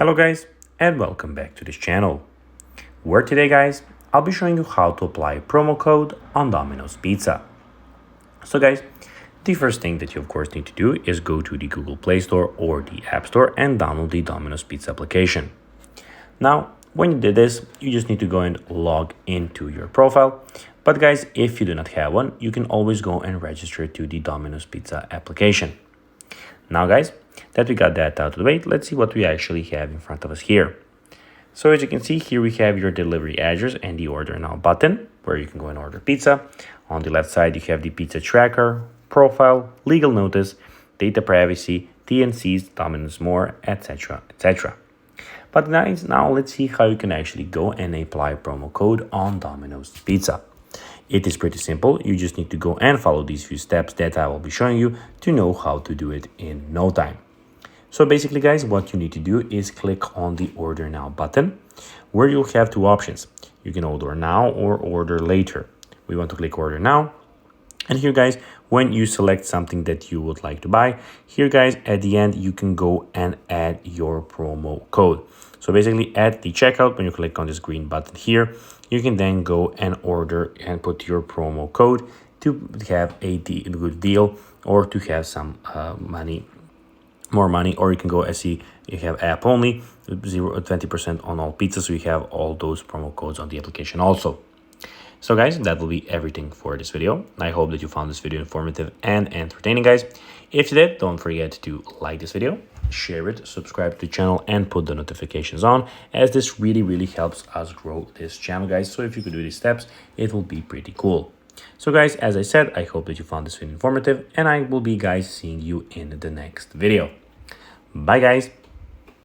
Hello guys, and welcome back to this channel, where today guys, I'll be showing you how to apply a promo code on Domino's Pizza. So guys, the first thing that you of course need to do is go to the Google Play Store or the App Store and download the Domino's Pizza application. Now, when you did this, you just need to go and log into your profile. But guys, if you do not have one, you can always go and register to the Domino's Pizza application. Now guys, that we got that out of the way, let's see what we actually have in front of us here. So as you can see here, we have your delivery address and the order now button, where you can go and order pizza. On the left side, you have the pizza tracker, profile, legal notice, data privacy, TNCs, Domino's More, etc, etc. But guys, now let's see how you can actually go and apply promo code on Domino's Pizza. It is pretty simple. You just need to go and follow these few steps that I will be showing you to know how to do it in no time. So basically guys, what you need to do is click on the order now button, where you'll have two options. You can order now or order later. We want to click order now. And here guys, when you select something that you would like to buy, here guys, at the end, you can go and add your promo code. So basically at the checkout, when you click on this green button here, you can then go and order and put your promo code to have a good deal or to have some more money, or you can go and see you have app only 20% on all pizzas, so you have all those promo codes on the application also. So guys, that will be everything for this video. I hope that you found this video informative and entertaining guys. If you did, don't forget to like this video, share it, subscribe to the channel, and put the notifications on, as this really helps us grow this channel guys. So if you could do these steps, it will be pretty cool. So guys, as I said, I hope that you found this video informative, and I will be guys seeing you in the next video. Bye guys.